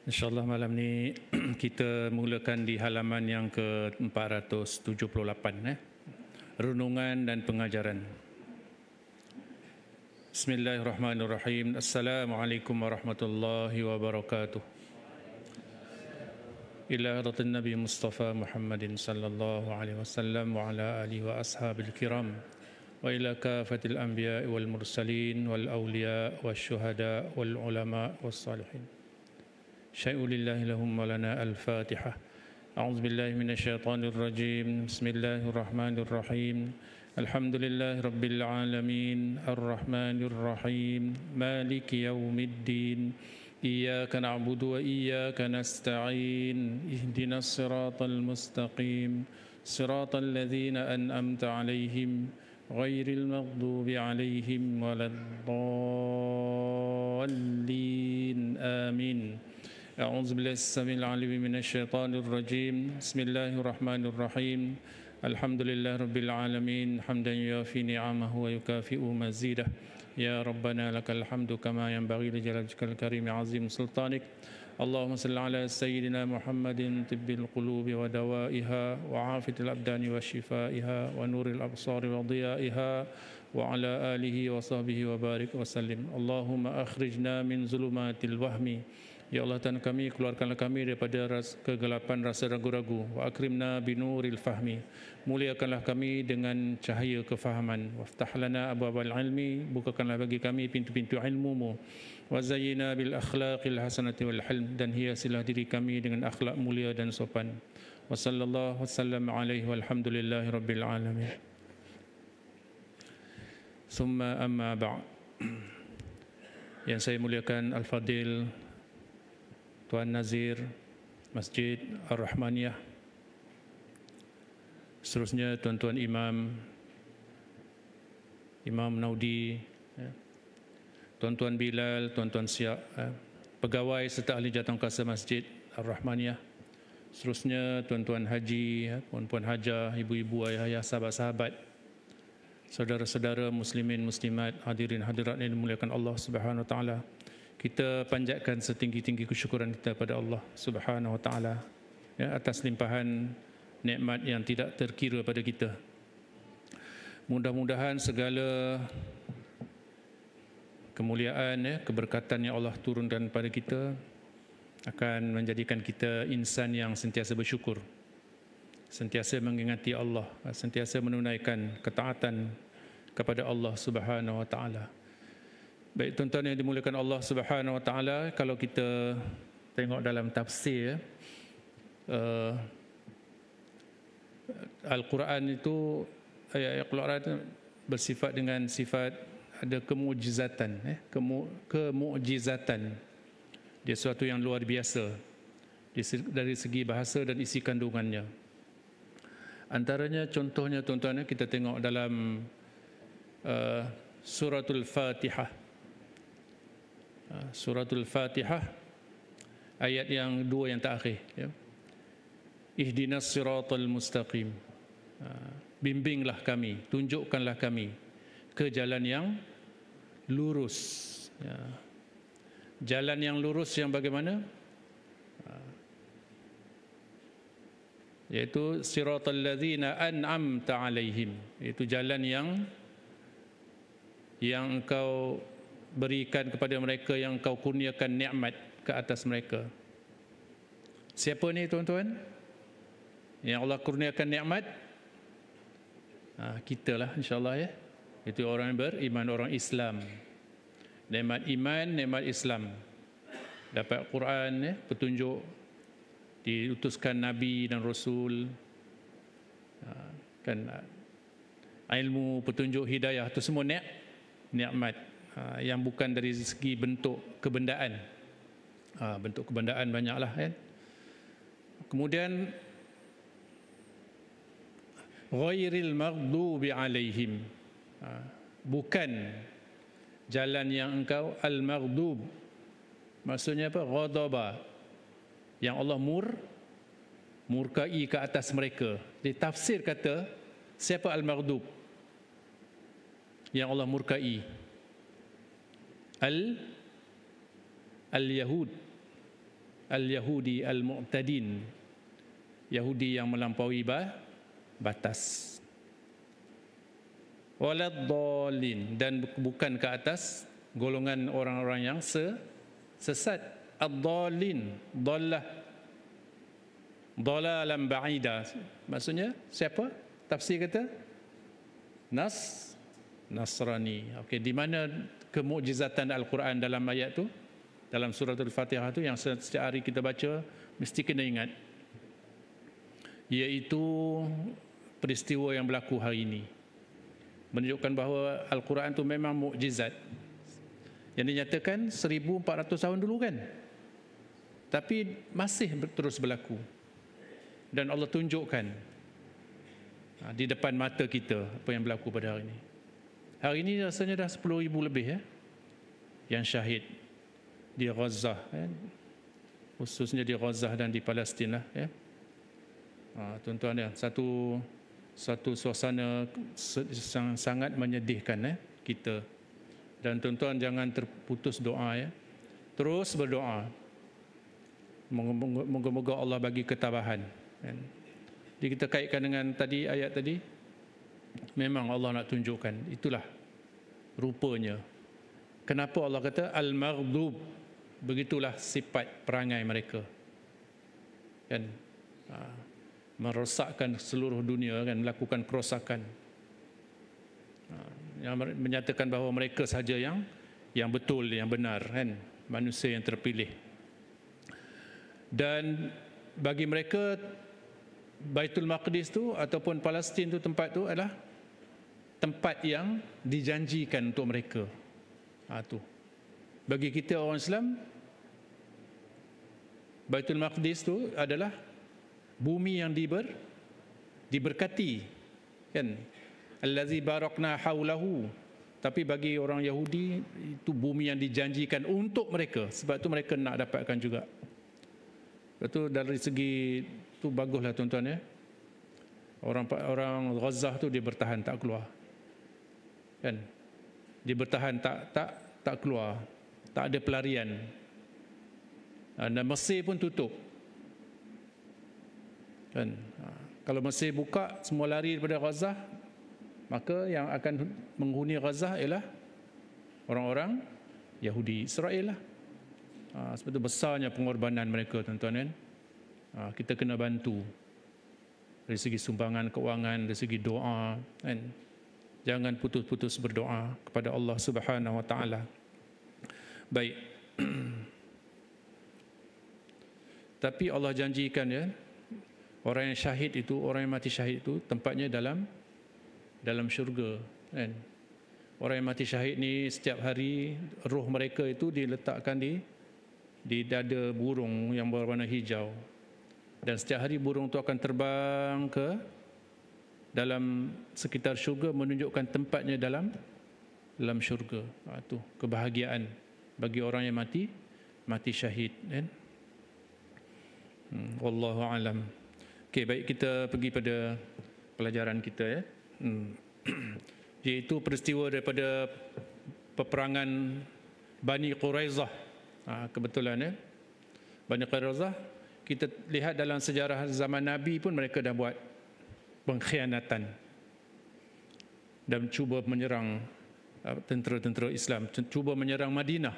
InsyaAllah malam ni kita mulakan di halaman yang ke-478 Renungan dan pengajaran. Bismillahirrahmanirrahim. Assalamualaikum warahmatullahi wabarakatuh. Ila hadatin Nabi Mustafa Muhammadin sallallahu alaihi wasallam wa ala alihi wa ashabil kiram wa ila kafatil anbiya wal mursalin wal awliya wal syuhada wal ulama was salihin. Syai'u lillahi lahum wa lana al-Fatihah. A'udzu billahi minasy syaithanir rajim. Bismillahirrahmanirrahim. Alhamdulillahi rabbil alamin, arrahmanir rahim, maliki yaumiddin. Iyyaka na'budu wa iyyaka nasta'in. Ihdinas siratal mustaqim. Siratal ladzina an'amta 'alaihim ghairil maghdubi 'alaihim waladdallin. Amin. أعوذ بالله السميع العليم من الشيطان الرجيم. بسم الله الرحمن الرحيم. الحمد لله رب العالمين حمدا يوافي نعمه ويكافئ مزيده. يا ربنا لك الحمد كما ينبغي لجلالك الكريم عظيم سلطانك. اللهم صل على سيدنا محمد طب القلوب ودوائها وعافية الأبدان وشفائها ونور الأبصار وضيائها وعلى آله وصحبه وبارك وسلم. اللهم أخرجنا من ظلمات الوهم. Ya Allah, Tuhan kami, keluarkanlah kami daripada kegelapan rasa ragu-ragu. Wa akrimna binuril fahmi. Muliakanlah kami dengan cahaya kefahaman. Waftah lana abwabal ilmi. Bukakanlah bagi kami pintu-pintu ilmu-Mu. Wa zayyina bil akhlaqil hasanati wal hilm. Dan hiasilah diri kami dengan akhlak mulia dan sopan. Wa sallallahu wasallam alaihi walhamdulillahi rabbil alamin. Summa amma ba'. Yang saya muliakan Al-Fadil Tuan Nazir Masjid Ar-Rahmaniyah, seterusnya tuan-tuan imam, Imam Naudi, tuan-tuan Bilal, tuan-tuan Siap, pegawai serta ahli jawatankuasa Masjid Ar-Rahmaniyah, seterusnya tuan-tuan haji, puan-puan hajah, ibu-ibu, ayah-ayah, sahabat-sahabat, saudara-saudara muslimin muslimat, hadirin hadirat yang dimuliakan Allah Subhanahu wa taala. Kita panjatkan setinggi-tinggi kesyukuran kita pada Allah Subhanahu wa taala atas limpahan nikmat yang tidak terkira pada kita. Mudah-mudahan segala kemuliaan, keberkatan yang Allah turunkan pada kita akan menjadikan kita insan yang sentiasa bersyukur, sentiasa mengingati Allah, sentiasa menunaikan ketaatan kepada Allah Subhanahu wa taala. Baik tuan-tuan yang dimuliakan Allah Subhanahu wa taala, kalau kita tengok dalam tafsir Al-Quran itu, ayat-ayat Al-Quran bersifat dengan sifat ada kemujizatan, kemujizatan. Dia sesuatu yang luar biasa dari segi bahasa dan isi kandungannya. Antaranya contohnya tuan-tuan, kita tengok dalam suratul Fatihah. Suratul Fatihah ayat yang 2 yang terakhir, ya. Ihdinas siratal mustaqim. Bimbinglah kami, tunjukkanlah kami ke jalan yang lurus, ya. Jalan yang lurus yang bagaimana? Yaitu siratal ladzina an'amta alaihim. Itu jalan yang engkau berikan kepada mereka, yang kau kurniakan nikmat ke atas mereka. Siapa ni tuan-tuan yang Allah kurniakan nikmat? Kita lah insyaAllah, ya. Itu orang yang beriman, orang Islam. Nikmat iman, nikmat Islam. Dapat Quran, ya, petunjuk, diutuskan Nabi dan Rasul, kan, ilmu, petunjuk, hidayah, itu semua nikmat. Yang bukan dari segi bentuk kebendaan. Bentuk kebendaan banyaklah, kan. Kemudian ghairil maghdubi alaihim, bukan jalan yang engkau al-maghdub. Maksudnya apa? Ghadaba, yang Allah murkai ke atas mereka. Di tafsir kata, siapa al-maghdub yang Allah murkai? Al-Yahud, al-Yahudi al-Mu'tadin, Yahudi yang melampaui batas. Waladdallin, dan bukan ke atas golongan orang-orang yang sesat. Ad-dallin, dallah, dalalan ba'ida. Maksudnya siapa? Tafsir kata Nasrani. Okey, di mana kemukjizatan Al-Quran dalam ayat tu, dalam surah Al-Fatihah tu yang setiap hari kita baca mesti kena ingat, iaitu peristiwa yang berlaku hari ini, menunjukkan bahawa Al-Quran tu memang mukjizat yang dinyatakan 1400 tahun dulu kan, tapi masih terus berlaku dan Allah tunjukkan di depan mata kita apa yang berlaku pada hari ini. Hari ini rasanya dah 10,000 lebih yang syahid di Gaza, khususnya di Gaza dan di Palestin tuan-tuan ya, satu suasana sangat menyedihkan kita. Dan tuan-tuan jangan terputus doa terus berdoa, moga-moga Allah bagi ketabahan. Jadi kita kaitkan dengan tadi ayat tadi, memang Allah nak tunjukkan itulah rupanya kenapa Allah kata al-maghdub, begitulah sifat perangai mereka kan, merosakkan seluruh dunia kan, melakukan kerosakan, yang menyatakan bahawa mereka sahaja yang betul, yang benar kan, manusia yang terpilih. Dan bagi mereka Baitul Maqdis tu ataupun Palestin tu, tempat tu adalah tempat yang dijanjikan untuk mereka. Tu bagi kita orang Islam, Baitul Maqdis tu adalah bumi yang diberkati kan, allazi barakna haulahu. Tapi bagi orang Yahudi itu bumi yang dijanjikan untuk mereka, sebab tu mereka nak dapatkan juga. Lepas tu dari segi tu baguslah tuan-tuan orang Gaza tu dia bertahan tak keluar kan, dia bertahan tak keluar, tak ada pelarian. Dan Mesir pun tutup kan. Kalau Mesir buka semua lari daripada Gaza, maka yang akan menghuni Gaza ialah orang-orang Yahudi Israel lah. Sebab itu besarnya pengorbanan mereka tuan-tuan kan. Kita kena bantu dari segi sumbangan keuangan, dari segi doa kan. Jangan putus-putus berdoa kepada Allah Subhanahu Wa Taala. Baik. Tapi Allah janjikan orang yang syahid itu, orang yang mati syahid itu tempatnya dalam syurga kan. Orang yang mati syahid ni setiap hari roh mereka itu diletakkan di dada burung yang berwarna hijau, dan setiap hari burung itu akan terbang ke dalam sekitar syurga, menunjukkan tempatnya dalam syurga. Itu kebahagiaan bagi orang yang mati syahid kan. Wallahu alam. Okey, baik, kita pergi pada pelajaran kita iaitu peristiwa daripada peperangan Bani Quraizah. Kebetulan Bani Quraizah, kita lihat dalam sejarah zaman Nabi pun mereka dah buat pengkhianatan dan cuba menyerang tentera-tentera Islam, cuba menyerang Madinah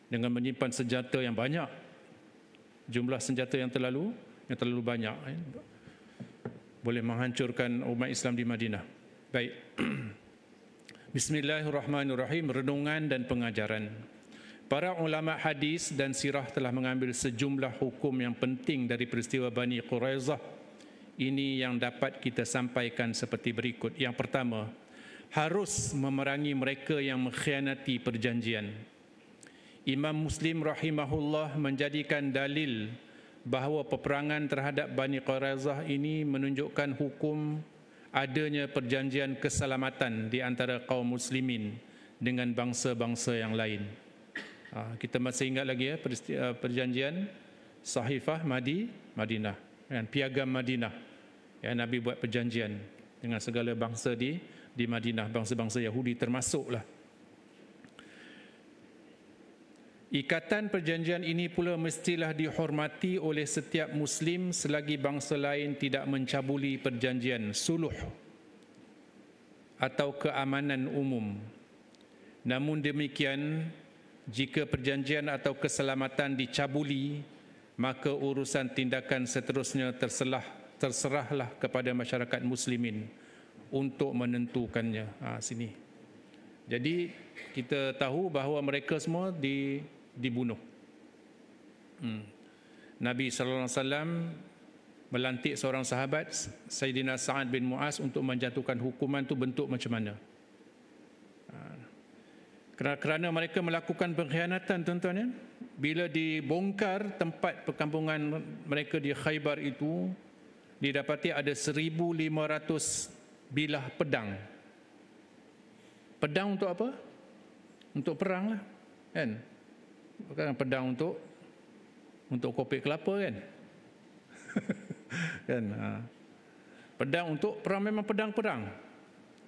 dengan menyimpan senjata yang banyak, jumlah senjata yang terlalu banyak, boleh menghancurkan umat Islam di Madinah. Baik. Bismillahirrahmanirrahim. Renungan dan pengajaran. Para ulama hadis dan sirah telah mengambil sejumlah hukum yang penting dari peristiwa Bani Quraizah ini yang dapat kita sampaikan seperti berikut. Yang pertama, harus memerangi mereka yang mengkhianati perjanjian. Imam Muslim rahimahullah menjadikan dalil bahawa peperangan terhadap Bani Quraizah ini menunjukkan hukum adanya perjanjian keselamatan di antara kaum muslimin dengan bangsa-bangsa yang lain. Kita masih ingat lagi perjanjian Sahifah Madinah, Piagam Madinah. Nabi buat perjanjian dengan segala bangsa di Madinah, bangsa-bangsa Yahudi termasuklah. Ikatan perjanjian ini pula mestilah dihormati oleh setiap Muslim selagi bangsa lain tidak mencabuli perjanjian suluh atau keamanan umum. Namun demikian, jika perjanjian atau keselamatan dicabuli, maka urusan tindakan seterusnya terserahlah kepada masyarakat muslimin untuk menentukannya. Sini. Jadi kita tahu bahawa mereka semua dibunuh. Nabi sallallahu alaihi wasallam melantik seorang sahabat, Sayyidina Sa'ad bin Mu'az, untuk menjatuhkan hukuman tu bentuk macam mana. Kerana mereka melakukan pengkhianatan, tuan-tuan ya. Bila dibongkar tempat perkampungan mereka di Khaybar itu, didapati ada 1,500 bilah pedang. Pedang untuk apa? Untuk perang lah, kan? Bukan pedang untuk kopek kelapa, kan? Kan? Pedang untuk perang, memang pedang.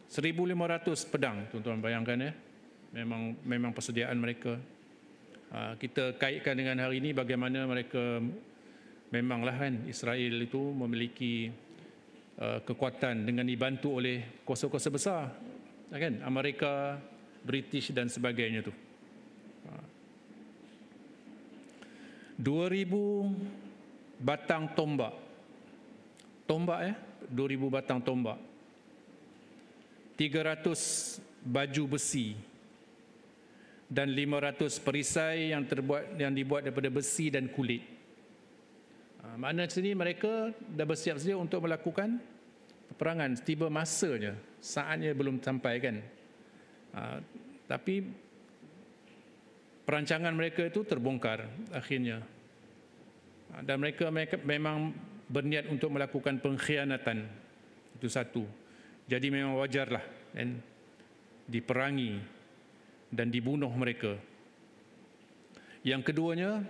1,500 pedang, tuan-tuan bayangkan ya. Memang persediaan mereka. Kita kaitkan dengan hari ini bagaimana mereka memanglah kan, Israel itu memiliki kekuatan dengan dibantu oleh kuasa-kuasa besar, kan? Amerika, British dan sebagainya tu. 2,000 batang tombak. Tombak ya, 2,000 batang tombak. 300 baju besi dan 500 perisai yang dibuat daripada besi dan kulit. Makna sini mereka dah bersiap sedia untuk melakukan peperangan. Tiba masanya, saatnya belum sampai, kan? Tapi perancangan mereka itu terbongkar akhirnya. Dan mereka memang berniat untuk melakukan pengkhianatan. Itu satu. Jadi memang wajarlah, kan, diperangi dan dibunuh mereka. Yang keduanya,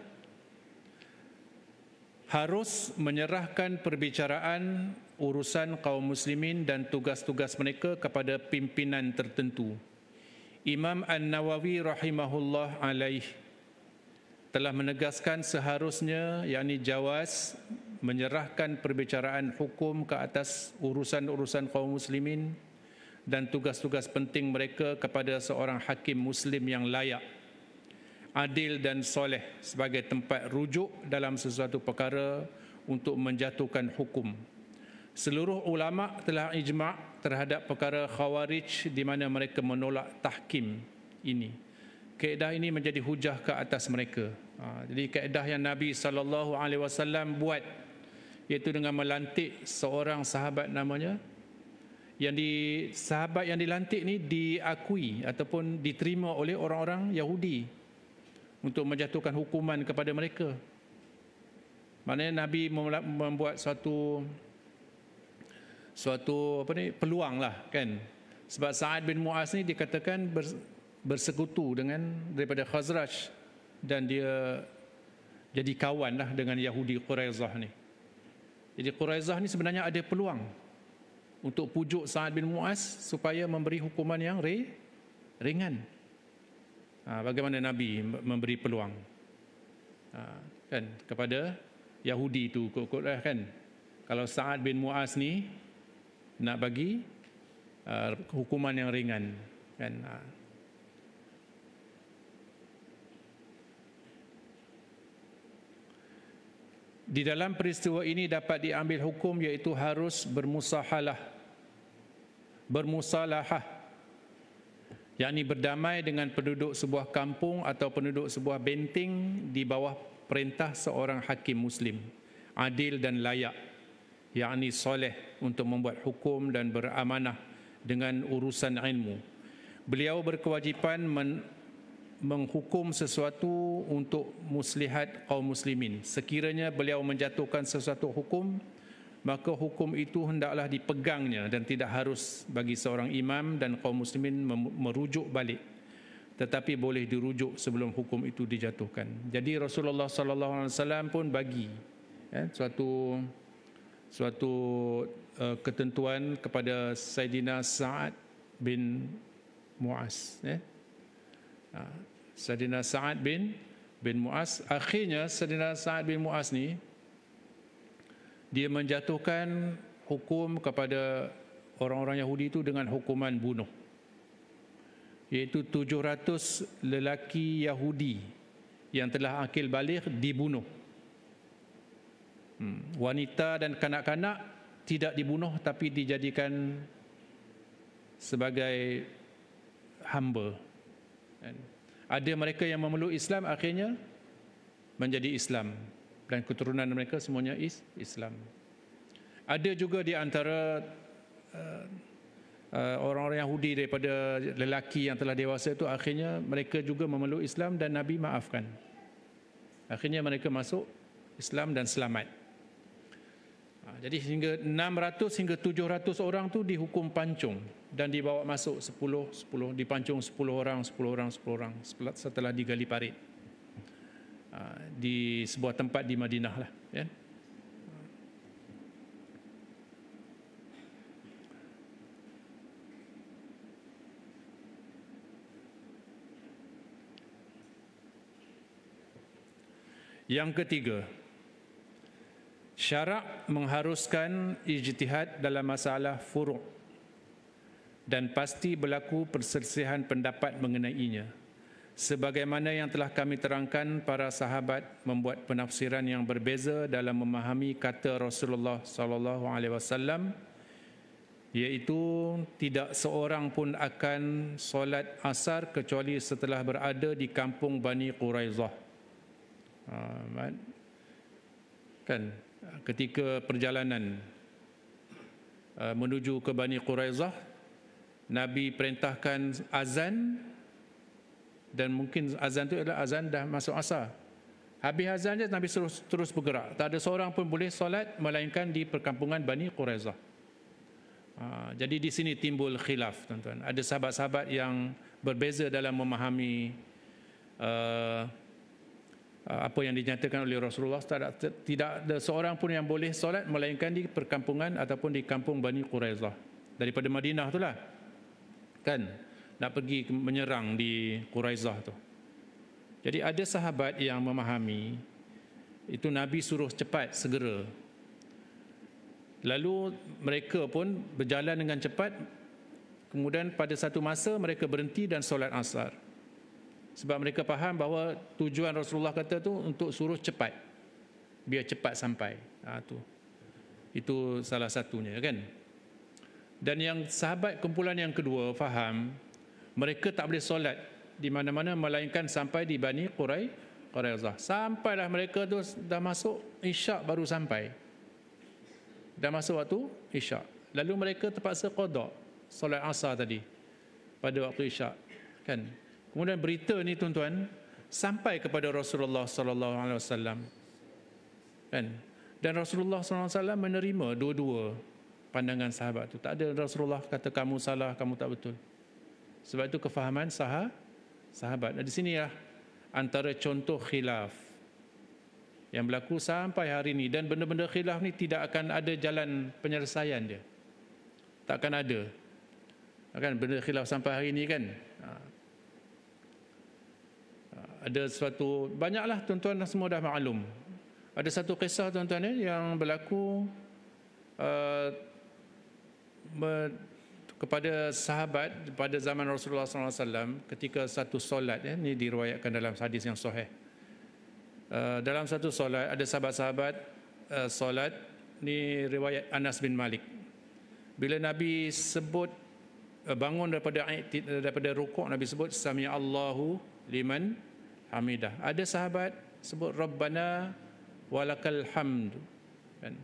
harus menyerahkan perbicaraan urusan kaum muslimin dan tugas-tugas mereka kepada pimpinan tertentu. Imam An-Nawawi rahimahullah alaih telah menegaskan seharusnya, yakni jawaz, menyerahkan perbicaraan hukum ke atas urusan-urusan kaum muslimin dan tugas-tugas penting mereka kepada seorang hakim muslim yang layak, adil dan soleh sebagai tempat rujuk dalam sesuatu perkara untuk menjatuhkan hukum. Seluruh ulama telah ijma' terhadap perkara khawarij di mana mereka menolak tahkim ini. Kaedah ini menjadi hujah ke atas mereka. Jadi kaedah yang Nabi SAW buat, iaitu dengan melantik seorang sahabat namanya, sahabat yang dilantik ni diakui ataupun diterima oleh orang-orang Yahudi untuk menjatuhkan hukuman kepada mereka. Maknanya Nabi membuat suatu peluang lah, kan? Sebab Sa'ad bin Mu'az ni dikatakan bersekutu daripada Khazraj, dan dia jadi kawan lah dengan Yahudi Quraizah ni. Jadi Quraizah ni sebenarnya ada peluang untuk pujuk Sa'ad bin Mu'az supaya memberi hukuman yang ringan. Bagaimana Nabi memberi peluang kan kepada Yahudi tu, kot-kotlah, kan? Kalau Sa'ad bin Mu'az ni nak bagi hukuman yang ringan, kan? Di dalam peristiwa ini dapat diambil hukum, iaitu harus bermusalahah, yakni berdamai dengan penduduk sebuah kampung atau penduduk sebuah benteng di bawah perintah seorang hakim muslim, adil dan layak, yakni soleh untuk membuat hukum dan beramanah dengan urusan ilmu. Beliau berkewajipan menghukum sesuatu untuk muslihat kaum muslimin. Sekiranya beliau menjatuhkan sesuatu hukum, maka hukum itu hendaklah dipegangnya dan tidak harus bagi seorang imam dan kaum muslimin merujuk balik, tetapi boleh dirujuk sebelum hukum itu dijatuhkan. Jadi Rasulullah sallallahu alaihi wasallam pun bagi suatu ketentuan kepada Sayyidina Sa'ad bin Mu'az. Sayyidina Sa'ad bin bin Mu'az. Akhirnya Sayyidina Sa'ad bin Mu'az ni dia menjatuhkan hukum kepada orang-orang Yahudi itu dengan hukuman bunuh, iaitu 700 lelaki Yahudi yang telah akil baligh dibunuh. Wanita dan kanak-kanak tidak dibunuh tapi dijadikan sebagai hamba. Ada mereka yang memeluk Islam akhirnya menjadi Islam dan keturunan mereka semuanya Islam. Ada juga di antara orang-orang Yahudi daripada lelaki yang telah dewasa itu akhirnya mereka juga memeluk Islam dan Nabi maafkan. Akhirnya mereka masuk Islam dan selamat. Jadi hingga 600 hingga 700 orang tu dihukum pancung dan dibawa masuk 10 dipancung 10 orang setelah digali parit di sebuah tempat di Madinah lah, ya. Yang ketiga, syarak mengharuskan ijtihad dalam masalah furu' dan pasti berlaku perselisihan pendapat mengenainya. Sebagaimana yang telah kami terangkan, para sahabat membuat penafsiran yang berbeza dalam memahami kata Rasulullah sallallahu alaihi wasallam, iaitu tidak seorang pun akan solat asar kecuali setelah berada di kampung Bani Quraizah. Kan ketika perjalanan menuju ke Bani Quraizah, Nabi perintahkan azan, dan mungkin azan itu adalah azan dah masuk asar. Habis azan je Nabi terus bergerak. Tak ada seorang pun boleh solat melainkan di perkampungan Bani Quraizah. Jadi di sini timbul khilaf, tuan-tuan. Ada sahabat-sahabat yang berbeza dalam memahami apa yang dinyatakan oleh Rasulullah. Tidak ada seorang pun yang boleh solat melainkan di perkampungan ataupun di kampung Bani Quraizah. Daripada Madinah itulah, kan, nak pergi menyerang di Quraizah tu. Jadi ada sahabat yang memahami itu Nabi suruh cepat, segera. Lalu mereka pun berjalan dengan cepat. Kemudian pada satu masa mereka berhenti dan solat asar. Sebab mereka faham bahawa tujuan Rasulullah kata tu untuk suruh cepat, biar cepat sampai. Itu salah satunya, kan. Dan yang sahabat kumpulan yang kedua faham mereka tak boleh solat di mana-mana melainkan sampai di Bani Quraizah. Sampailah mereka tu dah masuk Isyak baru sampai. Dah masuk waktu Isyak. Lalu mereka terpaksa qada solat asar tadi pada waktu Isyak, kan. Kemudian berita ni, tuan-tuan, sampai kepada Rasulullah sallallahu alaihi wasallam, kan. Dan Rasulullah sallallahu alaihi wasallam menerima dua-dua pandangan sahabat tu. Tak ada Rasulullah kata kamu salah, kamu tak betul. Sebab itu kefahaman sahabat. Di sinilah antara contoh khilaf yang berlaku sampai hari ini. Dan benda-benda khilaf ni tidak akan ada jalan penyelesaian dia. Tak akan ada. Kan benda khilaf sampai hari ini, kan. Ada suatu, banyaklah tuan-tuan semua dah maklum. Ada satu kisah, tuan-tuan, yang berlaku kepada sahabat pada zaman Rasulullah SAW ketika satu solat. Ini diriwayatkan dalam hadis yang sahih. Dalam satu solat ada sahabat-sahabat solat. Ini riwayat Anas bin Malik. Bila Nabi sebut bangun daripada rukuk, Nabi sebut Sami Allahu liman hamidah. Ada sahabat sebut Rabbana walakal hamd, kan?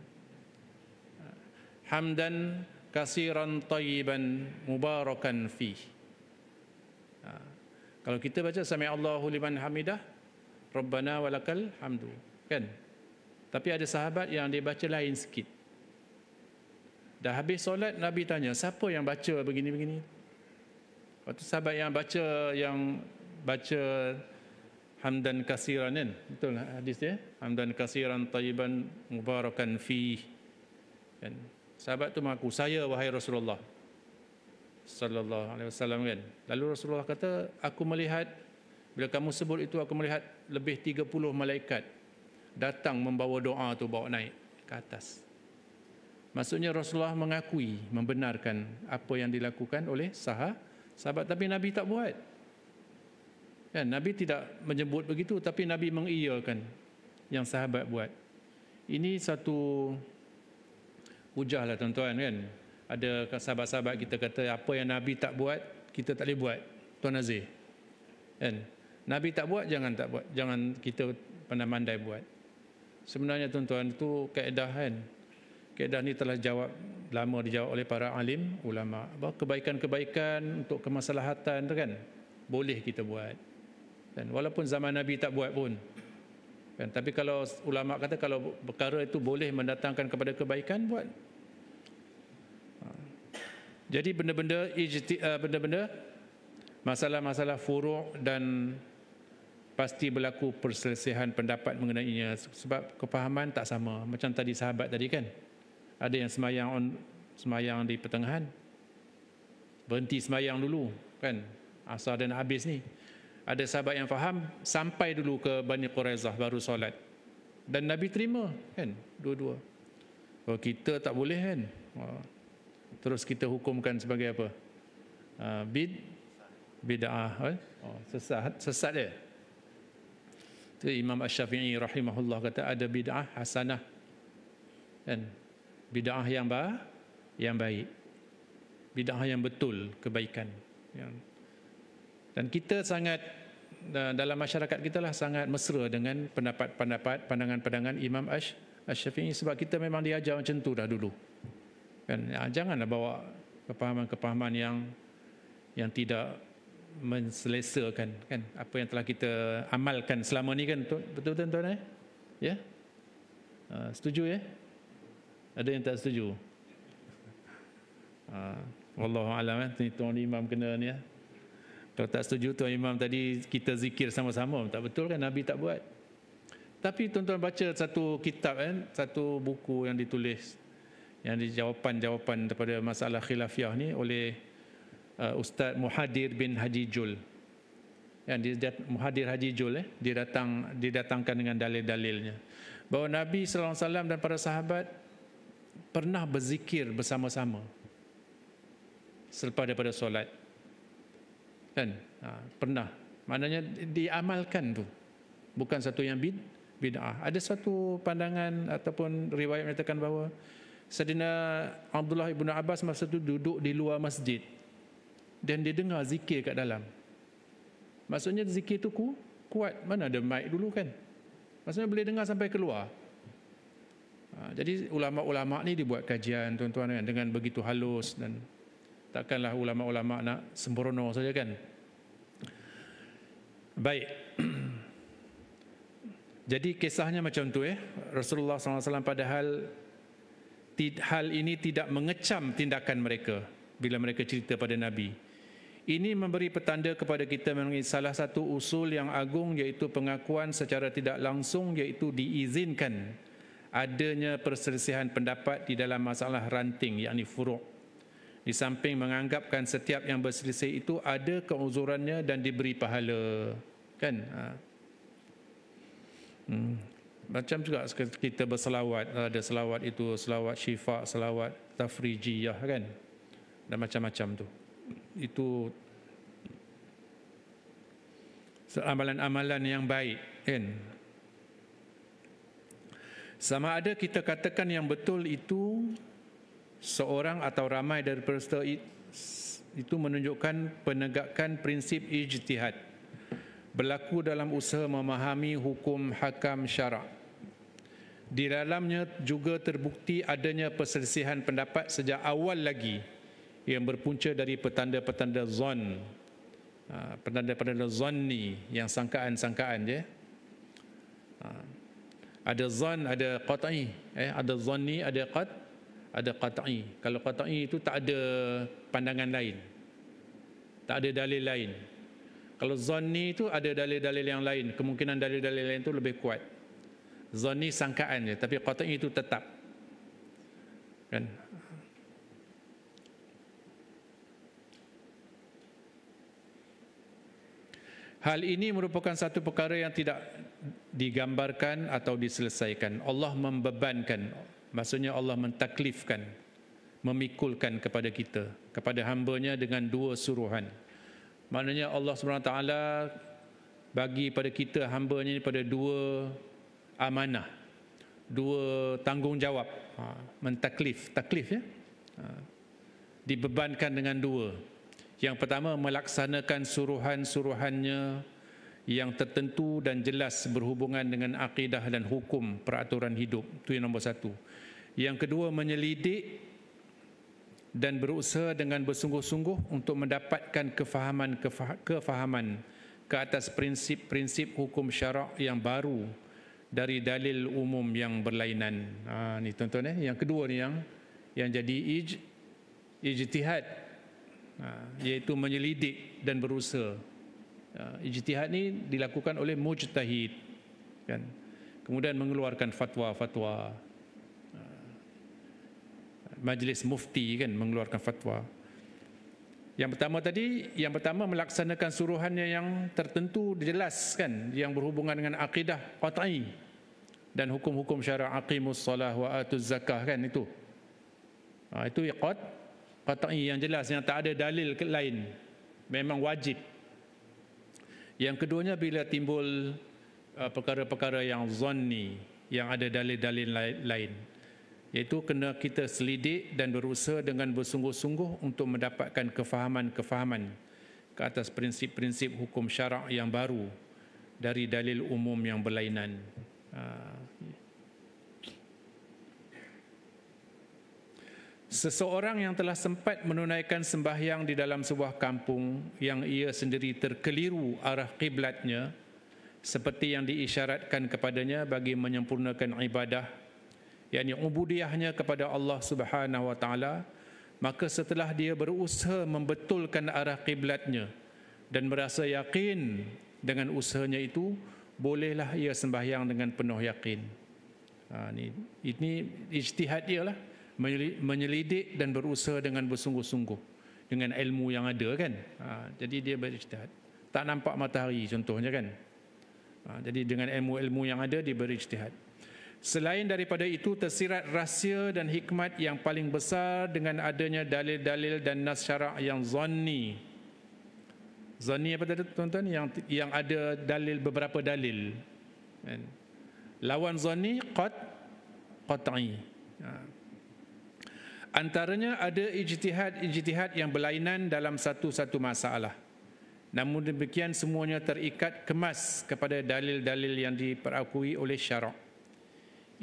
Hamdan kasiran tayyiban mubarakan fih. Kalau kita baca Sami Allahu liman hamidah, Rabbana walakal hamdu, kan. Tapi ada sahabat yang dia baca lain sikit. Dah habis solat, Nabi tanya, siapa yang baca begini-begini? Waktu sahabat yang baca hamdan kasiran, kan? Betul hadis dia? Hamdan kasiran tayyiban mubarakan fih, kan. Sahabat tu mengaku, saya wahai Rasulullah sallallahu alaihi wasallam, kan. Lalu Rasulullah kata, aku melihat Bila kamu sebut itu, aku melihat lebih 30 malaikat datang membawa doa tu, bawa naik ke atas. Maksudnya Rasulullah mengakui, membenarkan apa yang dilakukan oleh sahabat, tapi Nabi tak buat. Kan, Nabi tidak menyebut begitu, tapi Nabi mengiyakan yang sahabat buat. Ini satu hujah lah tuan-tuan kan. Ada sahabat-sahabat kita kata apa yang Nabi tak buat, kita tak boleh buat. Tuan Aziz. Kan? Nabi tak buat, jangan tak buat. Jangan kita pandai-pandai buat. Sebenarnya tuan-tuan, itu kaedah kan. Kaedah ni telah lama dijawab oleh para alim, ulama. Bahawa kebaikan-kebaikan untuk kemaslahatan tu kan, boleh kita buat. Dan walaupun zaman Nabi tak buat pun. Kan? Tapi kalau ulama kata kalau perkara itu boleh mendatangkan kepada kebaikan, buat. Jadi benda-benda masalah-masalah furu' dan pasti berlaku perselisihan pendapat mengenainya sebab kefahaman tak sama. Macam tadi sahabat tadi kan, ada yang semayang di pertengahan, berhenti semayang dulu kan, asar dan habis ni. Ada sahabat yang faham sampai dulu ke Bani Quraizah baru solat, dan Nabi terima kan, dua-dua. Oh, kita tak boleh kan. Terus kita hukumkan sebagai apa? Bid'ah. Sesat dia. Itu Imam Asy-Syafi'i rahimahullah kata ada bid'ah hasanah, kan? Bid'ah yang baik, bid'ah yang betul, kebaikan. Dan kita sangat, dalam masyarakat kita lah sangat mesra dengan pendapat-pendapat, pandangan-pandangan Imam Asy-Syafi'i, sebab kita memang diajar macam tu dah dulu. Kan? Janganlah bawa kepahaman-kepahaman yang tidak menselesakan kan apa yang telah kita amalkan selama ni kan. Betul tuan-tuan ya? Setuju ya? Ada yang tak setuju? Wallahu a'lam. Tuan imam kena ni ya. Kalau tak setuju tuan imam tadi kita zikir sama-sama, tak betul kan, Nabi tak buat. Tapi tuan-tuan baca satu kitab kan, satu buku yang ditulis yang di jawapan-jawapan daripada masalah khilafiyah ni oleh Ustaz Muhadir bin Haji Jul. Yang Muhadir Haji Jul didatangkan dengan dalil-dalilnya bahawa Nabi sallallahu alaihi wasallam dan para sahabat pernah berzikir bersama-sama selepas daripada solat. Kan? Pernah. Maknanya diamalkan tu. Bukan satu yang bid'ah. Ada satu pandangan ataupun riwayat menyatakan bahawa Sayyidina Abdullah ibn Abbas masa itu duduk di luar masjid dan dia dengar zikir kat dalam. Maksudnya zikir tu kuat. Mana ada mic dulu kan. Maksudnya boleh dengar sampai keluar. Jadi ulama-ulama ni dibuat kajian tuan-tuan kan, dengan begitu halus, dan takkanlah ulama-ulama nak sembrono saja kan. Baik. Jadi kisahnya macam tu Rasulullah SAW padahal hal ini tidak mengecam tindakan mereka bila mereka cerita pada Nabi. Ini memberi petanda kepada kita mengenai salah satu usul yang agung, iaitu pengakuan secara tidak langsung, iaitu diizinkan adanya perselisihan pendapat di dalam masalah ranting, yakni furu'. Di samping menganggapkan setiap yang berselisih itu ada keuzurannya dan diberi pahala, kan? Macam juga kita berselawat, ada selawat itu, selawat syifa, selawat tafrijiyah kan, dan macam-macam tu. Itu amalan-amalan yang baik kan. Sama ada kita katakan yang betul itu seorang atau ramai dari peserta itu menunjukkan penegakan prinsip ijtihad berlaku dalam usaha memahami hukum hakam syarak. Di dalamnya juga terbukti adanya perselisihan pendapat sejak awal lagi yang berpunca dari petanda-petanda zon, petanda-petanda zonni, yang sangkaan-sangkaan je. Ada zon, ada qat'i, ada zonni, ada qat'i. Kalau qat'i itu tak ada pandangan lain, tak ada dalil lain. Kalau zonni itu ada dalil-dalil yang lain, kemungkinan dalil-dalil lain itu lebih kuat. Zonni sangkaan je, tapi qat'i itu tetap. Kan? Hal ini merupakan satu perkara yang tidak digambarkan atau diselesaikan. Allah membebankan, maksudnya Allah mentaklifkan, memikulkan kepada kita, kepada hamba-Nya dengan dua suruhan. Maknanya Allah SWT bagi pada kita hamba-Nya pada dua amanah, dua tanggungjawab. Mentaklif, taklif ya, dibebankan dengan dua. Yang pertama, melaksanakan suruhan-suruhannya yang tertentu dan jelas berhubungan dengan akidah dan hukum peraturan hidup. Itu yang nombor satu. Yang kedua, menyelidik dan berusaha dengan bersungguh-sungguh untuk mendapatkan kefahaman ke atas prinsip-prinsip hukum syarak yang baru dari dalil umum yang berlainan. Ni tuan-tuan Yang kedua ni yang jadi ijtihad, iaitu menyelidik dan berusaha. Ijtihad ni dilakukan oleh mujtahid, kan? Kemudian mengeluarkan fatwa-fatwa. Majlis mufti kan mengeluarkan fatwa. Yang pertama melaksanakan suruhannya yang tertentu dijelaskan, yang berhubungan dengan akidah qat'i dan hukum-hukum syarak, aqimus solah wa atuz zakah, kan itu. Itu qat'i yang jelas, yang tak ada dalil lain, memang wajib. Yang keduanya, bila timbul perkara-perkara yang zanni, yang ada dalil-dalil lain, iaitu kena kita selidik dan berusaha dengan bersungguh-sungguh untuk mendapatkan kefahaman-kefahaman ke atas prinsip-prinsip hukum syarak yang baru dari dalil umum yang berlainan. Seseorang yang telah sempat menunaikan sembahyang di dalam sebuah kampung yang ia sendiri terkeliru arah kiblatnya, seperti yang diisyaratkan kepadanya bagi menyempurnakan ibadah, yakni ubudiyahnya kepada Allah Subhanahu wa taala, maka setelah dia berusaha membetulkan arah kiblatnya dan merasa yakin dengan usahanya itu, bolehlah ia sembahyang dengan penuh yakin. Ini ijtihad dia lah, menyelidik dan berusaha dengan bersungguh-sungguh dengan ilmu yang ada, kan. Jadi dia berijtihad. Tak nampak matahari contohnya, kan. Jadi dengan ilmu-ilmu yang ada dia berijtihad. Selain daripada itu, tersirat rahsia dan hikmat yang paling besar dengan adanya dalil-dalil dan nas syarak yang zanni. Zanni apa tadi tuan-tuan? Yang ada dalil, beberapa dalil. Lawan zanni qat'i. Antaranya ada ijtihad yang berlainan dalam satu-satu masalah. Namun demikian semuanya terikat kemas kepada dalil-dalil yang diperakui oleh syarak.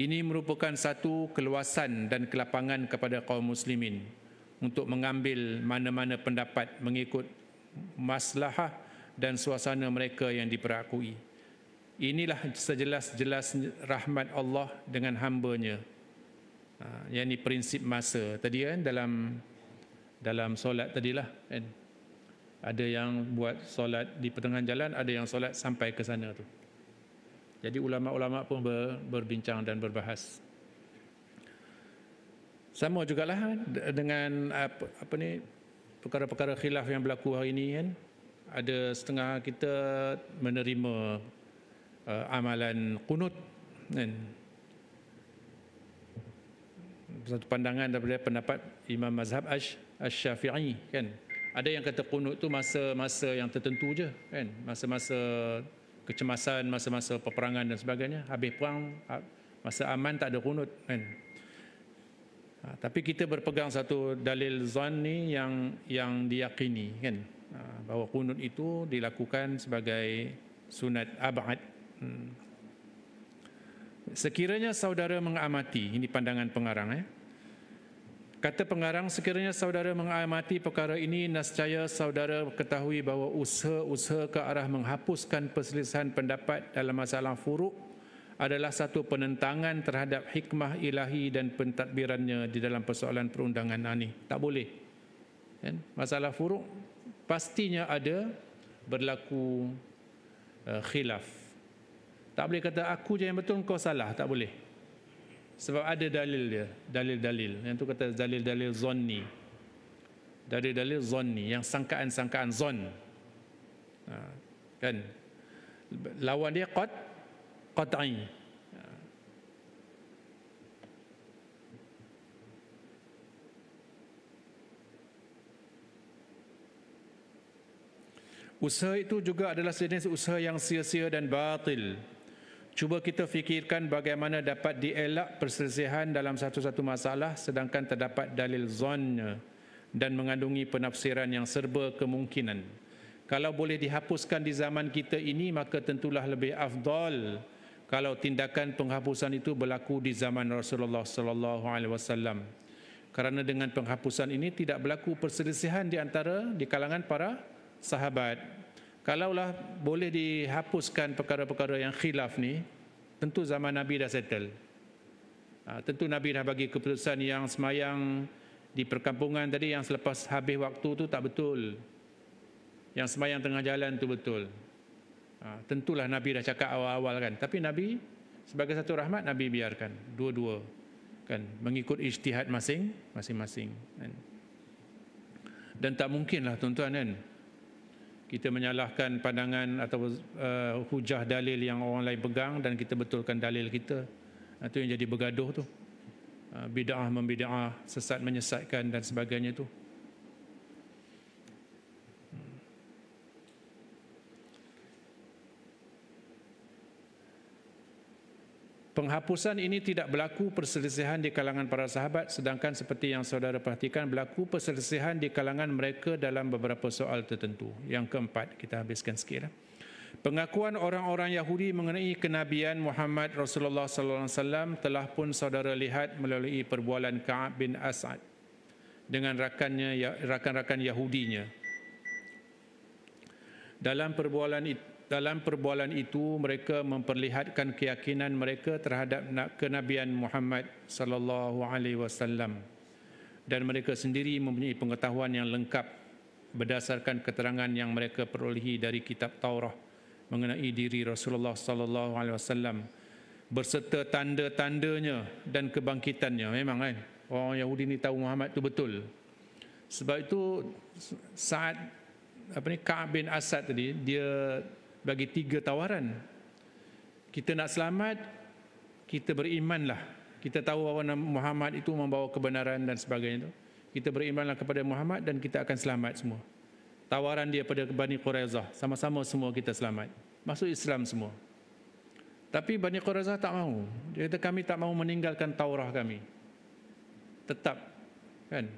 Ini merupakan satu keluasan dan kelapangan kepada kaum muslimin untuk mengambil mana-mana pendapat mengikut maslahah dan suasana mereka yang diperakui. Inilah sejelas-jelas rahmat Allah dengan hamba-Nya. Yang ini prinsip masa tadi, kan, dalam solat tadilah, kan. Ada yang buat solat di pertengahan jalan, ada yang solat sampai ke sana tu. Jadi ulama-ulama pun berbincang dan berbahas. Sama jugalah dengan apa ni, perkara-perkara khilaf yang berlaku hari ini, kan. Ada setengah kita menerima amalan qunut, kan. Satu pandangan daripada pendapat Imam Mazhab Asy-Syafi'i, kan. Ada yang kata qunut tu masa-masa yang tertentu je, kan. Masa-masa kecemasan, masa-masa peperangan dan sebagainya. Habis perang, masa aman tak ada qunut, kan. Tapi kita berpegang satu dalil zanni yang diyakini, kan. Bahawa qunut itu dilakukan sebagai sunat abad. Sekiranya saudara mengamati, ini pandangan pengarang, kata pengarang, sekiranya saudara mengamati perkara ini, nescaya saudara ketahui bahawa usaha-usaha ke arah menghapuskan perselisihan pendapat dalam masalah furuk adalah satu penentangan terhadap hikmah ilahi dan pentadbirannya di dalam persoalan perundangan ini. Tak boleh, kan? Masalah furuk pastinya ada berlaku khilaf. Tak boleh kata aku je yang betul, kau salah. Tak boleh. Sebab ada dalil dia, dalil-dalil. Yang tu kata dalil-dalil zanni. Dalil-dalil zanni, yang sangkaan-sangkaan zon. Kan? Lawan dia qat'i. Usaha itu juga adalah sejenis usaha yang sia-sia dan batil. Cuba kita fikirkan bagaimana dapat dielak perselisihan dalam satu-satu masalah sedangkan terdapat dalil zon dan mengandungi penafsiran yang serba kemungkinan. Kalau boleh dihapuskan di zaman kita ini, maka tentulah lebih afdal kalau tindakan penghapusan itu berlaku di zaman Rasulullah sallallahu alaihi wasallam. Kerana dengan penghapusan ini tidak berlaku perselisihan di kalangan para sahabat. Kalaulah boleh dihapuskan perkara-perkara yang khilaf ni, tentu zaman Nabi dah settle. Tentu Nabi dah bagi keputusan yang semayang di perkampungan tadi yang selepas habis waktu tu tak betul. Yang semayang tengah jalan tu betul. Tentulah Nabi dah cakap awal-awal kan. Tapi Nabi sebagai satu rahmat, Nabi biarkan dua-dua kan, mengikut ijtihad masing-masing kan. Dan tak mungkinlah tuan-tuan kan, kita menyalahkan pandangan atau hujah dalil yang orang lain pegang dan kita betulkan dalil kita. Itu yang jadi bergaduh tu. Bid'ah membid'ah, sesat menyesatkan dan sebagainya tu. Penghapusan ini tidak berlaku perselisihan di kalangan para sahabat, sedangkan seperti yang saudara perhatikan berlaku perselisihan di kalangan mereka dalam beberapa soal tertentu. Yang keempat, kita habiskan sikit. Pengakuan orang-orang Yahudi mengenai kenabian Muhammad Rasulullah sallallahu alaihi wasallam telah pun saudara lihat melalui perbualan Ka'ab bin As'ad dengan rakan-rakan Yahudinya. Dalam perbualan itu mereka memperlihatkan keyakinan mereka terhadap kenabian Muhammad sallallahu alaihi wasallam, dan mereka sendiri mempunyai pengetahuan yang lengkap berdasarkan keterangan yang mereka perolehi dari kitab Taurah mengenai diri Rasulullah sallallahu alaihi wasallam berserta tanda-tandanya dan kebangkitannya. Memang kan orang Yahudi ni tahu Muhammad tu betul. Sebab itu saat Ka'ab bin As'ad tadi, dia bagi 3 tawaran. Kita nak selamat, kita berimanlah. Kita tahu bahawa Muhammad itu membawa kebenaran dan sebagainya. Kita berimanlah kepada Muhammad dan kita akan selamat semua. Tawaran dia pada Bani Quraizah, sama-sama semua kita selamat. Masuk Islam semua. Tapi Bani Quraizah tak mahu. Dia kata kami tak mahu meninggalkan Taurah kami. Tetap kan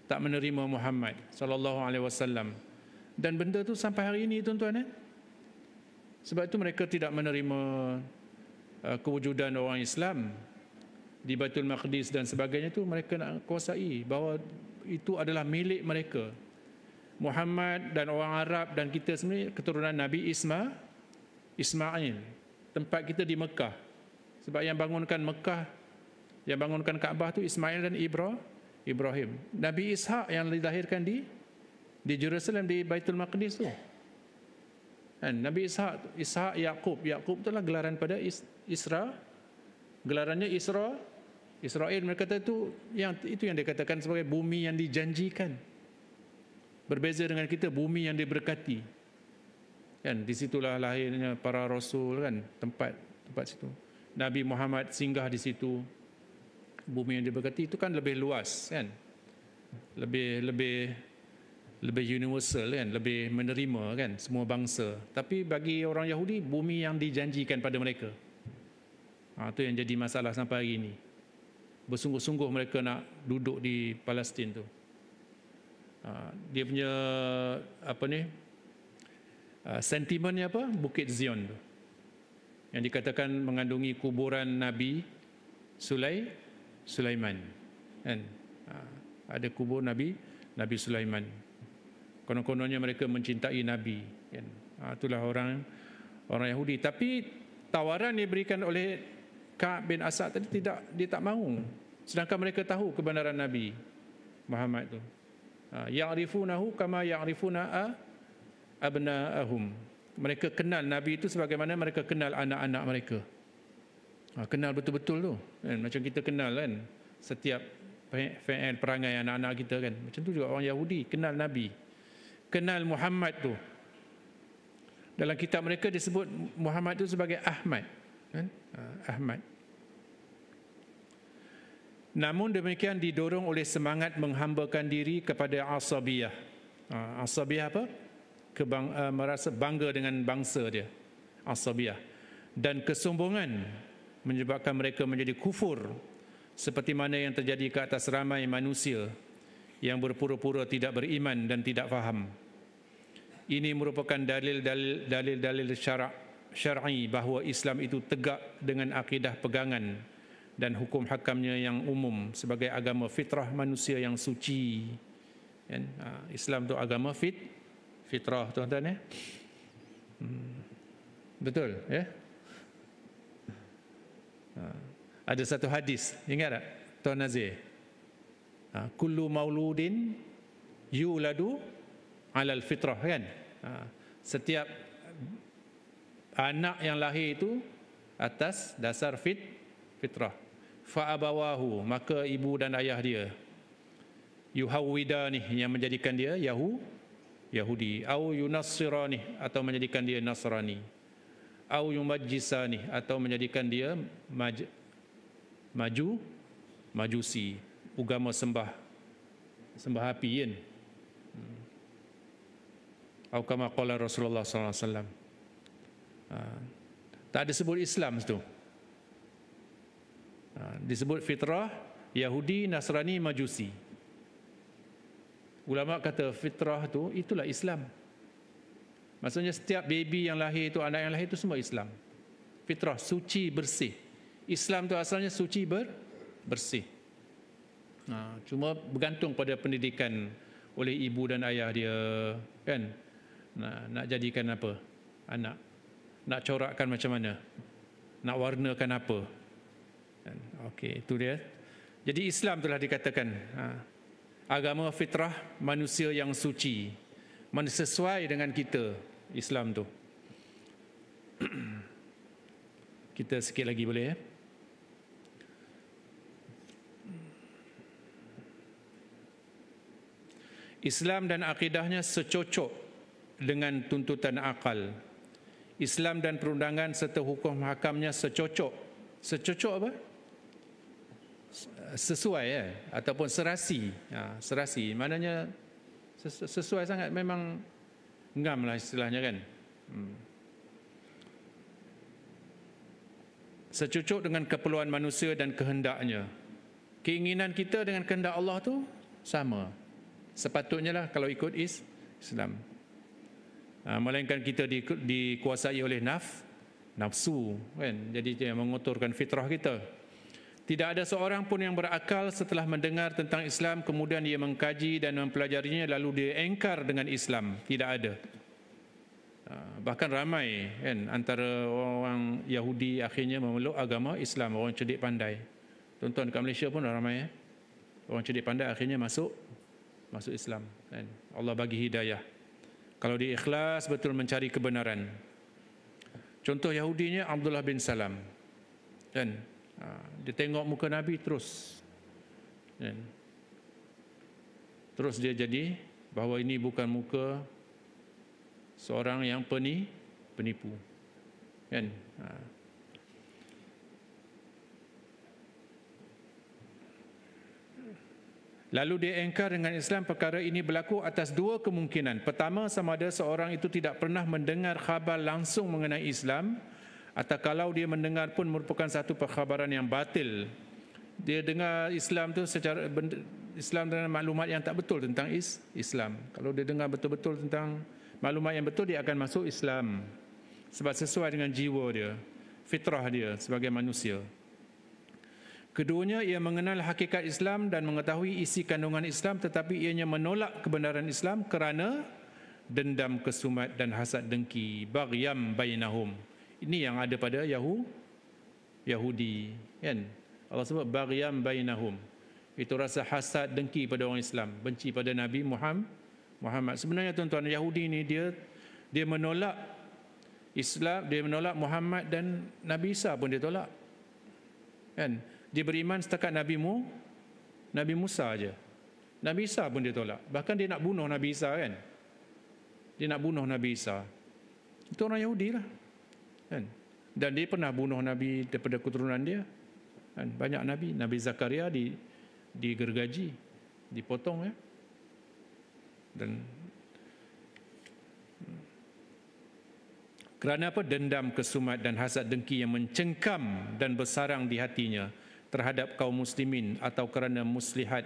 tak menerima Muhammad sallallahu alaihi wasallam. Dan benda tu sampai hari ini tuan-tuan sebab itu mereka tidak menerima kewujudan orang Islam di Baitul Maqdis dan sebagainya. Itu mereka nak kuasai bahawa itu adalah milik mereka. Muhammad dan orang Arab dan kita sebenarnya keturunan Nabi Ismail. Tempat kita di Mekah. Sebab yang bangunkan Mekah, yang bangunkan Kaabah tu Ismail dan Ibrahim. Nabi Ishak yang dilahirkan di Jerusalem, di Baitul Maqdis tu. Nabi Ishak Yaqub itulah gelaran pada Isra. Gelarannya Israel. Mereka kata itu yang dikatakan sebagai bumi yang dijanjikan. Berbeza dengan kita, bumi yang diberkati. Kan di situlah lahirnya para rasul kan, tempat situ. Nabi Muhammad singgah di situ. Bumi yang diberkati itu kan lebih luas kan. Lebih universal kan, lebih menerima kan semua bangsa. Tapi bagi orang Yahudi, bumi yang dijanjikan pada mereka. Itu yang jadi masalah sampai hari ini. Bersungguh-sungguh mereka nak duduk di Palestin tu. Dia punya sentimennya apa? Bukit Zion tu. Yang dikatakan mengandungi kuburan Nabi Sulaiman. Kan? Ada kubur Nabi Sulaiman. Konon-kononnya mereka mencintai Nabi kan? Itulah orang Yahudi. Tapi tawaran yang diberikan oleh Ka'ab bin As'ad tadi dia tak mahu. Sedangkan mereka tahu kebenaran Nabi Muhammad tu. Ya'rifunahu kama ya'rifuna abna'ahum. Mereka kenal Nabi itu sebagaimana mereka kenal anak-anak mereka. Kenal betul-betul tu kan? Macam kita kenal kan setiap perangai anak-anak kita kan. Macam tu juga orang Yahudi kenal Nabi, kenal Muhammad tu. Dalam kitab mereka disebut Muhammad itu sebagai Ahmad, kan? Ahmad. Namun demikian didorong oleh semangat menghambakan diri kepada asabiyah. Asabiyah apa? Merasa bangga dengan bangsa dia. Asabiyah. Dan kesombongan menyebabkan mereka menjadi kufur, seperti mana yang terjadi ke atas ramai manusia yang berpura-pura tidak beriman dan tidak faham. Ini merupakan dalil-dalil syar'i bahawa Islam itu tegak dengan akidah pegangan dan hukum hakamnya yang umum sebagai agama fitrah manusia yang suci. Islam tu agama fitrah, tuan-tuan, ya. Betul, ya. Ada satu hadis, ingat tak Tuan Nazir? Kullu mauludin yuladu alal fitrah, kan? Setiap anak yang lahir itu atas dasar fitrah. Fa abawahu, maka ibu dan ayah dia yuhawwidani, yang menjadikan dia Yahudi, au yunassirani, atau menjadikan dia Nasrani, au yumajjisani, atau menjadikan dia Majusi, agama sembah api, kan? Atau kama qala Rasulullah sallallahu alaihi wasallam. Tak ada sebut Islam situ. Disebut fitrah, Yahudi, Nasrani, Majusi. Ulama kata fitrah tu itulah Islam. Maksudnya setiap baby yang lahir itu, anak yang lahir itu semua Islam. Fitrah, suci, bersih. Islam tu asalnya suci, bersih. Cuma bergantung pada pendidikan oleh ibu dan ayah dia, kan? Nak jadikan apa anak, nak corakkan macam mana, nak warnakan apa. Okey, itu dia. Jadi Islam telah dikatakan agama fitrah manusia yang suci, sesuai dengan kita. Islam tu kita sikit lagi boleh, ya? Islam dan akidahnya secocok dengan tuntutan akal. Islam dan perundangan serta hukum hakamnya secocok. Secocok apa? Sesuai, ya? Ataupun serasi. Serasi maknanya sesuai sangat, memang ngam lah istilahnya, kan? Secocok dengan keperluan manusia dan kehendaknya. Keinginan kita dengan kehendak Allah tu sama. Sepatutnya lah kalau ikut Islam. Melainkan kita dikuasai oleh nafsu, kan? Jadi dia mengotorkan fitrah kita. Tidak ada seorang pun yang berakal setelah mendengar tentang Islam kemudian dia mengkaji dan mempelajarinya lalu dia engkar dengan Islam. Tidak ada. Bahkan ramai, kan, antara orang Yahudi akhirnya memeluk agama Islam, orang cerdik pandai. Tuan-tuan kat Malaysia pun ramai, ya? Orang cerdik pandai akhirnya masuk Islam, kan? Allah bagi hidayah kalau dia ikhlas betul mencari kebenaran. Contoh Yahudinya Abdullah bin Salam, kan? Dia tengok muka Nabi terus, kan? Terus dia jadi bahawa ini bukan muka seorang yang penipu, kan? Lalu dia engkar dengan Islam. Perkara ini berlaku atas dua kemungkinan. Pertama, sama ada seorang itu tidak pernah mendengar khabar langsung mengenai Islam, atau kalau dia mendengar pun merupakan satu perkhabaran yang batil. Dia dengar Islam tu secara Islam dengan maklumat yang tak betul tentang Islam. Kalau dia dengar betul-betul tentang maklumat yang betul, dia akan masuk Islam sebab sesuai dengan jiwa dia, fitrah dia sebagai manusia. Keduanya, ia mengenal hakikat Islam dan mengetahui isi kandungan Islam, tetapi ianya menolak kebenaran Islam kerana dendam, kesumat dan hasad dengki. Baghyam bainahum. Ini yang ada pada Yahudi, kan? Allah sebut baghyam bainahum. Itu rasa hasad dengki pada orang Islam, benci pada Nabi Muhammad. Sebenarnya tuan-tuan, Yahudi ni dia menolak Islam, dia menolak Muhammad, dan Nabi Isa pun dia tolak, kan? Dia beriman setakat Nabi Musa aja. Nabi Isa pun dia tolak. Bahkan dia nak bunuh Nabi Isa, kan? Dia nak bunuh Nabi Isa. Itu orang Yahudi lah, kan? Dan dia pernah bunuh Nabi daripada keturunan dia, kan? Banyak Nabi Zakaria digergaji, dipotong, ya. Dan kerana apa? Dendam, kesumat dan hasad dengki yang mencengkam dan bersarang di hatinya terhadap kaum muslimin, atau kerana muslihat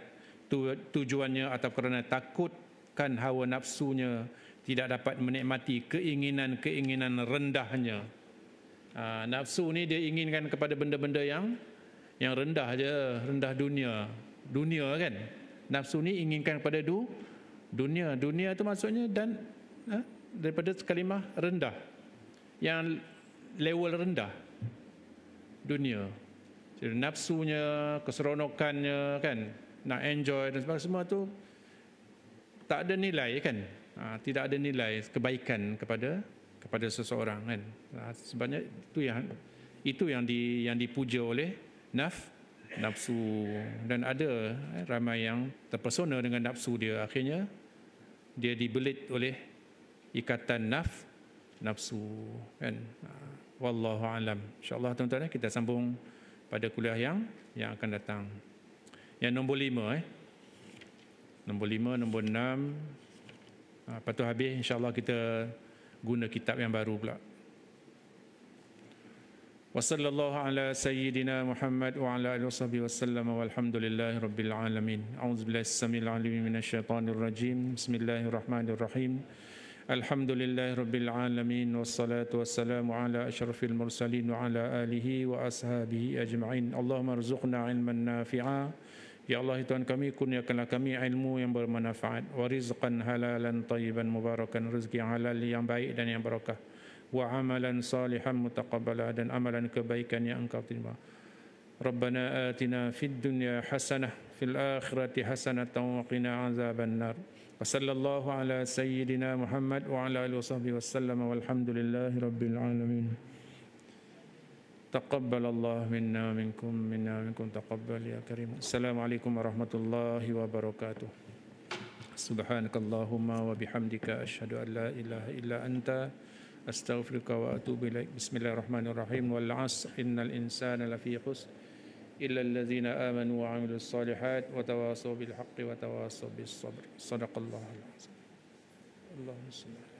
tujuannya, atau kerana takutkan hawa nafsunya tidak dapat menikmati keinginan-keinginan rendahnya. Nafsu ni dia inginkan kepada benda-benda yang rendah je, rendah dunia kan. Nafsu ni inginkan kepada dunia tu maksudnya, dan daripada kalimah rendah, yang level rendah, dunia. Jadi nafsunya, keseronokannya, kan, nak enjoy dan sebagainya, semua tu tak ada nilai, kan. Tidak ada nilai kebaikan kepada seseorang, kan. Sebenarnya itu yang dipuja oleh nafsu, dan ada ramai yang terpesona dengan nafsu dia, akhirnya dia dibelit oleh ikatan nafsu, kan. Wallahu alam. InsyaAllah tuan-tuan, kita sambung pada kuliah yang akan datang. Yang nombor 5, nombor 5, nombor 6. Lepas tu habis, insyaAllah kita guna kitab yang baru pula. Wa sallallahu ala sayyidina Muhammad wa ala alihi washabihi wasallam, walhamdulillahi rabbil alamin. A'udzubillahi as-sami'il 'alim minasyaitonir rajim. Bismillahirrahmanirrahim. Alhamdulillahi rabbil alamin, wassalatu wassalamu ala asyrafil mursalin wa ala alihi wa ashabihi ajma'in. Allahumma rzuqna ilman nafi'a. Ya Allah, Tuhan kami, kurniakanlah kami ilmu yang bermanfaat, wa rizqan halalan tayyiban mubarakan, rezeki yang halal, yang baik dan yang barakah, wa amalan salihan mutaqabbala, dan amalan kebaikan yang Engkau terima. Rabbana atina fid dunya hasanah, fil akhirati hasanatan wa qina azaban nar. Wa sallallahu ala sayyidina Muhammad wa ala alihi washabihi wasallam, walhamdulillahi rabbil alamin. تقبل الله منا منكم تقبل يا كريم. السلام عليكم ورحمة الله وبركاته. سبحانك اللهم وبحمدك أشهد أن لا إله إلا أنت أستغفرك وأتوب إليك. بسم الله الرحمن الرحيم. والعصر إن الإنسان لفي خسر إلا الذين آمنوا وعملوا الصالحات وتواصوا بالحق وتواصوا بالصبر. صدق الله العظيم. اللهم صل على